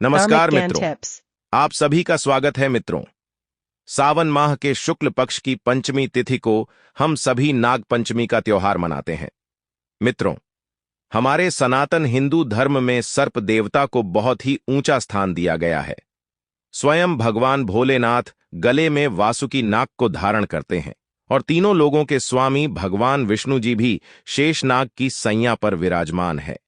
नमस्कार Dharmic मित्रों, Tips। आप सभी का स्वागत है मित्रों। सावन माह के शुक्ल पक्ष की पंचमी तिथि को हम सभी नाग पंचमी का त्योहार मनाते हैं। मित्रों, हमारे सनातन हिंदू धर्म में सर्प देवता को बहुत ही ऊंचा स्थान दिया गया है। स्वयं भगवान भोलेनाथ गले में वासुकी नाग को धारण करते हैं और तीनों लोगों के स्वामी भगवान विष्णु जी भी शेषनाग की सैया पर विराजमान है।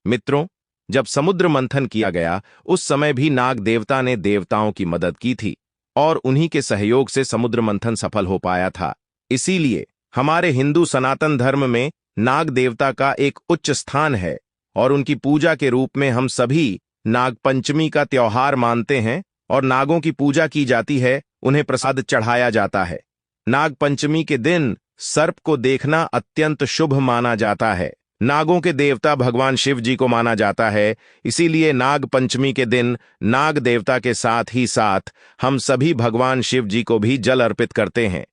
मित्रों, जब समुद्र मंथन किया गया उस समय भी नाग देवता ने देवताओं की मदद की थी और उन्हीं के सहयोग से समुद्र मंथन सफल हो पाया था। इसीलिए हमारे हिंदू सनातन धर्म में नाग देवता का एक उच्च स्थान है और उनकी पूजा के रूप में हम सभी नाग पंचमी का त्योहार मानते हैं और नागों की पूजा की जाती है, उन्हें प्रसाद चढ़ाया जाता है। नाग पंचमी के दिन सर्प को देखना अत्यंत शुभ माना जाता है। नागों के देवता भगवान शिव जी को माना जाता है, इसीलिए नाग पंचमी के दिन नाग देवता के साथ ही साथ हम सभी भगवान शिव जी को भी जल अर्पित करते हैं।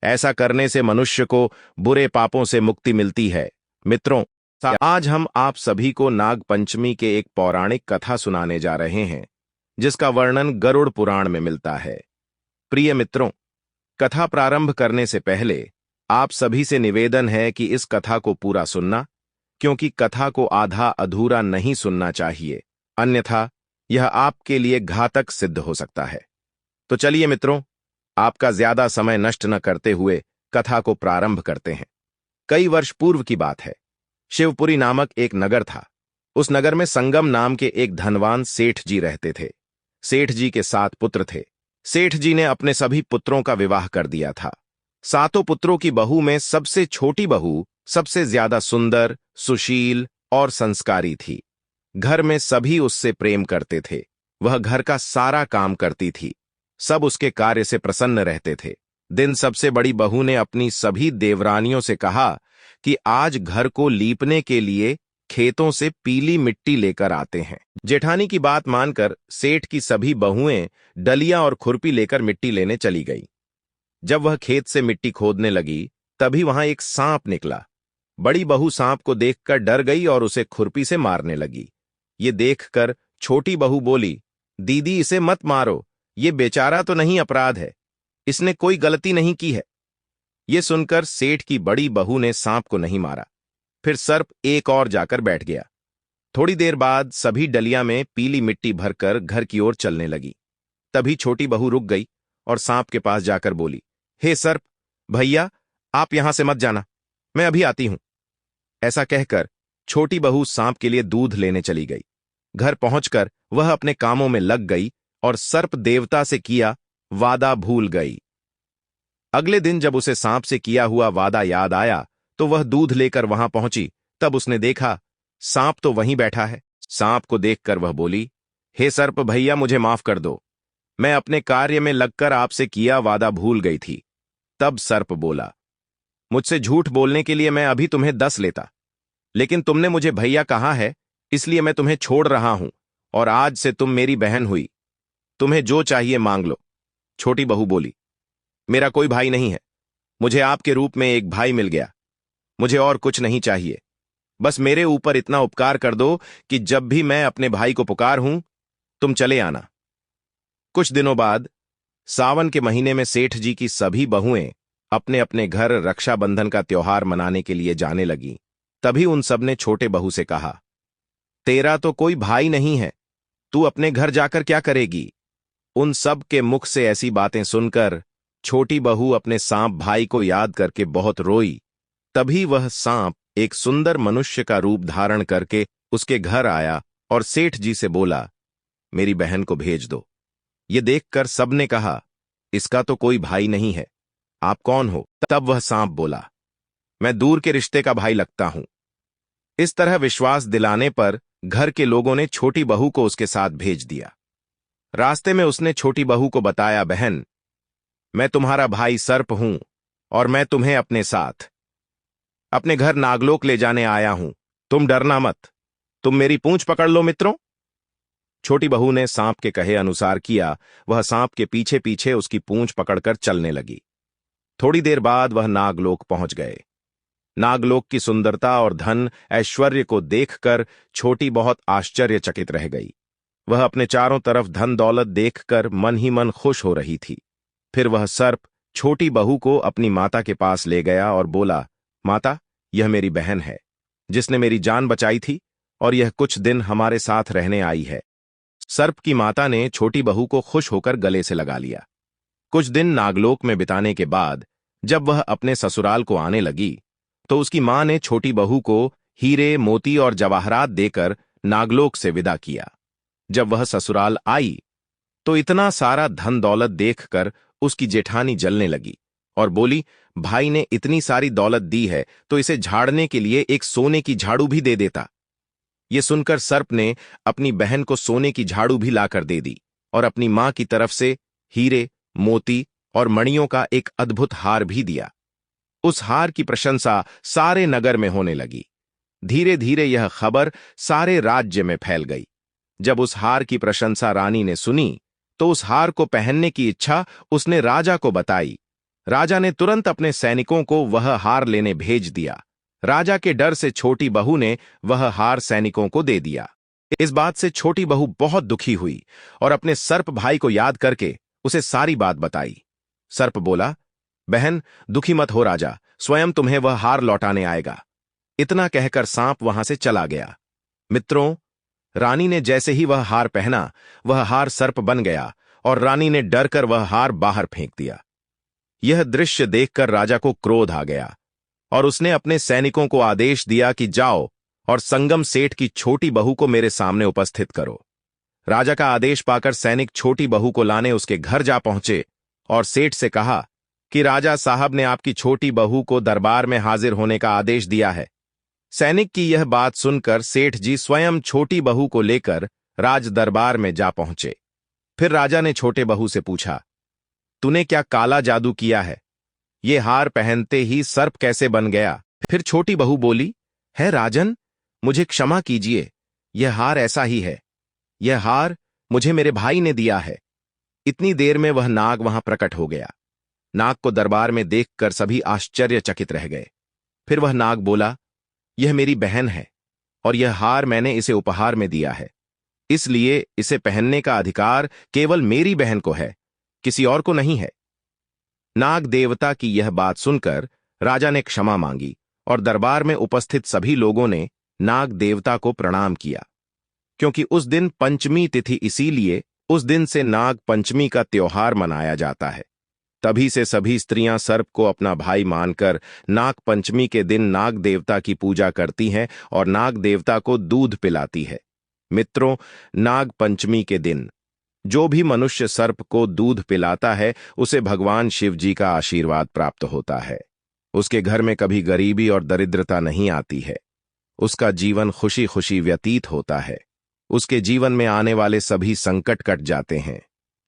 ऐसा करने से मनुष्य को बुरे पापों से मुक्ति मिलती है। मित्रों, आज हम आप सभी को नाग पंचमी के एक पौराणिक कथा सुनाने जा रहे हैं, जिसका वर्णन गरुड़ पुराण में मिलता है। प्रिय मित्रों, कथा प्रारंभ करने से पहले आप सभी से निवेदन है कि इस कथा को पूरा सुनना, क्योंकि कथा को आधा अधूरा नहीं सुनना चाहिए, अन्यथा यह आपके लिए घातक सिद्ध हो सकता है। तो चलिए मित्रों, आपका ज्यादा समय नष्ट न करते हुए कथा को प्रारंभ करते हैं। कई वर्ष पूर्व की बात है। शिवपुरी नामक एक नगर था। उस नगर में संगम नाम के एक धनवान सेठ जी रहते थे। सेठ जी के 7 पुत्र थे। सेठ जी ने अपने सभी पुत्रों का विवाह कर दिया था। 7 पुत्रों की बहू में सबसे छोटी बहू सबसे ज्यादा सुंदर, सुशील और संस्कारी थी। घर में सभी उससे प्रेम करते थे। वह घर का सारा काम करती थी। सब उसके कार्य से प्रसन्न रहते थे। दिन सबसे बड़ी बहू ने अपनी सभी देवरानियों से कहा कि आज घर को लीपने के लिए खेतों से पीली मिट्टी लेकर आते हैं। जेठानी की बात मानकर सेठ की सभी बहुएं डलिया और खुरपी लेकर मिट्टी लेने चली गई। जब वह खेत से मिट्टी खोदने लगी, तभी वहां एक सांप निकला। बड़ी बहू सांप को देखकर डर गई और उसे खुरपी से मारने लगी। ये देखकर छोटी बहू बोली, दीदी इसे मत मारो, ये बेचारा तो नहीं अपराध है, इसने कोई गलती नहीं की है। ये सुनकर सेठ की बड़ी बहू ने सांप को नहीं मारा। फिर सर्प एक और जाकर बैठ गया। थोड़ी देर बाद सभी डलिया में पीली मिट्टी भरकर घर की ओर चलने लगी। तभी छोटी बहू रुक गई और सांप के पास जाकर बोली, हे सर्प भैया, आप यहां से मत जाना, मैं अभी आती हूं। ऐसा कहकर छोटी बहू सांप के लिए दूध लेने चली गई। घर पहुंचकर वह अपने कामों में लग गई और सर्प देवता से किया वादा भूल गई। अगले दिन जब उसे सांप से किया हुआ वादा याद आया तो वह दूध लेकर वहां पहुंची। तब उसने देखा सांप तो वहीं बैठा है। सांप को देखकर वह बोली, हे सर्प भैया, मुझे माफ कर दो, मैं अपने कार्य में लगकर आपसे किया वादा भूल गई थी। तब सर्प बोला, मुझसे झूठ बोलने के लिए मैं अभी तुम्हें 10 लेता, लेकिन तुमने मुझे भैया कहा है, इसलिए मैं तुम्हें छोड़ रहा हूं और आज से तुम मेरी बहन हुई। तुम्हें जो चाहिए मांग लो। छोटी बहू बोली, मेरा कोई भाई नहीं है, मुझे आपके रूप में एक भाई मिल गया, मुझे और कुछ नहीं चाहिए। बस मेरे ऊपर इतना उपकार कर दो कि जब भी मैं अपने भाई को पुकारूं तुम चले आना। कुछ दिनों बाद सावन के महीने में सेठ जी की सभी बहुएं अपने अपने घर रक्षाबंधन का त्योहार मनाने के लिए जाने लगीं। तभी उन सब ने छोटे बहू से कहा, तेरा तो कोई भाई नहीं है, तू अपने घर जाकर क्या करेगी? उन सब के मुख से ऐसी बातें सुनकर छोटी बहू अपने सांप भाई को याद करके बहुत रोई। तभी वह सांप एक सुंदर मनुष्य का रूप धारण करके उसके घर आया और सेठ जी से बोला, मेरी बहन को भेज दो। ये देखकर सबने कहा, इसका तो कोई भाई नहीं है, आप कौन हो? तब वह सांप बोला, मैं दूर के रिश्ते का भाई लगता हूं। इस तरह विश्वास दिलाने पर घर के लोगों ने छोटी बहू को उसके साथ भेज दिया। रास्ते में उसने छोटी बहू को बताया, बहन, मैं तुम्हारा भाई सर्प हूं और मैं तुम्हें अपने साथ अपने घर नागलोक ले जाने आया हूं। तुम डरना मत, तुम मेरी पूंछ पकड़ लो। मित्रों, छोटी बहू ने सांप के कहे अनुसार किया। वह सांप के पीछे पीछे उसकी पूंछ पकड़कर चलने लगी। थोड़ी देर बाद वह नागलोक पहुंच गए। नागलोक की सुंदरता और धन ऐश्वर्य को देखकर छोटी बहुत आश्चर्यचकित रह गई। वह अपने चारों तरफ धन दौलत देखकर मन ही मन खुश हो रही थी। फिर वह सर्प छोटी बहू को अपनी माता के पास ले गया और बोला, माता, यह मेरी बहन है, जिसने मेरी जान बचाई थी और यह कुछ दिन हमारे साथ रहने आई है। सर्प की माता ने छोटी बहू को खुश होकर गले से लगा लिया। कुछ दिन नागलोक में बिताने के बाद जब वह अपने ससुराल को आने लगी, तो उसकी मां ने छोटी बहू को हीरे, मोती और जवाहरात देकर नागलोक से विदा किया। जब वह ससुराल आई, तो इतना सारा धन दौलत देखकर उसकी जेठानी जलने लगी और बोली, भाई ने इतनी सारी दौलत दी है तो इसे झाड़ने के लिए एक सोने की झाड़ू भी दे देता। ये सुनकर सर्प ने अपनी बहन को सोने की झाड़ू भी लाकर दे दी और अपनी मां की तरफ से हीरे, मोती और मणियों का एक अद्भुत हार भी दिया। उस हार की प्रशंसा सारे नगर में होने लगी। धीरे धीरे यह खबर सारे राज्य में फैल गई। जब उस हार की प्रशंसा रानी ने सुनी, तो उस हार को पहनने की इच्छा उसने राजा को बताई। राजा ने तुरंत अपने सैनिकों को वह हार लेने भेज दिया। राजा के डर से छोटी बहू ने वह हार सैनिकों को दे दिया। इस बात से छोटी बहू बहुत दुखी हुई और अपने सर्प भाई को याद करके उसे सारी बात बताई। सर्प बोला, बहन, दुखी मत हो राजा, स्वयं तुम्हें वह हार लौटाने आएगा। इतना कहकर सांप वहां से चला गया। मित्रों, रानी ने जैसे ही वह हार पहना, वह हार सर्प बन गया और रानी ने डरकर वह हार बाहर फेंक दिया। यह दृश्य देखकर राजा को क्रोध आ गया और उसने अपने सैनिकों को आदेश दिया कि जाओ और संगम सेठ की छोटी बहू को मेरे सामने उपस्थित करो। राजा का आदेश पाकर सैनिक छोटी बहू को लाने उसके घर जा पहुंचे और सेठ से कहा कि राजा साहब ने आपकी छोटी बहू को दरबार में हाजिर होने का आदेश दिया है। सैनिक की यह बात सुनकर सेठ जी स्वयं छोटी बहू को लेकर राज दरबार में जा पहुंचे। फिर राजा ने छोटे बहू से पूछा, तूने क्या काला जादू किया है? ये हार पहनते ही सर्प कैसे बन गया? फिर छोटी बहू बोली, है राजन, मुझे क्षमा कीजिए, यह हार ऐसा ही है। यह हार मुझे मेरे भाई ने दिया है। इतनी देर में वह नाग वहां प्रकट हो गया। नाग को दरबार में देखकर सभी आश्चर्यचकित रह गए। फिर वह नाग बोला, यह मेरी बहन है और यह हार मैंने इसे उपहार में दिया है, इसलिए इसे पहनने का अधिकार केवल मेरी बहन को है, किसी और को नहीं है। नाग देवता की यह बात सुनकर राजा ने क्षमा मांगी और दरबार में उपस्थित सभी लोगों ने नाग देवता को प्रणाम किया। क्योंकि उस दिन पंचमी तिथि, इसीलिए उस दिन से नाग पंचमी का त्योहार मनाया जाता है। तभी से सभी स्त्रियां सर्प को अपना भाई मानकर नाग पंचमी के दिन नाग देवता की पूजा करती हैं और नाग देवता को दूध पिलाती है। मित्रों, नाग पंचमी के दिन जो भी मनुष्य सर्प को दूध पिलाता है, उसे भगवान शिव जी का आशीर्वाद प्राप्त होता है। उसके घर में कभी गरीबी और दरिद्रता नहीं आती है। उसका जीवन खुशी खुशी व्यतीत होता है। उसके जीवन में आने वाले सभी संकट कट जाते हैं।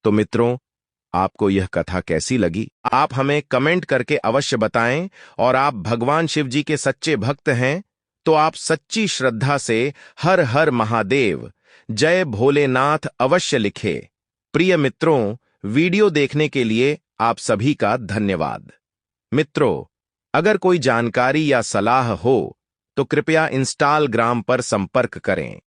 तो मित्रों, आपको यह कथा कैसी लगी? आप हमें कमेंट करके अवश्य बताएं। और आप भगवान शिव जी के सच्चे भक्त हैं तो आप सच्ची श्रद्धा से हर हर महादेव, जय भोलेनाथ अवश्य लिखें। प्रिय मित्रों, वीडियो देखने के लिए आप सभी का धन्यवाद। मित्रों, अगर कोई जानकारी या सलाह हो तो कृपया इंस्टाग्राम पर संपर्क करें।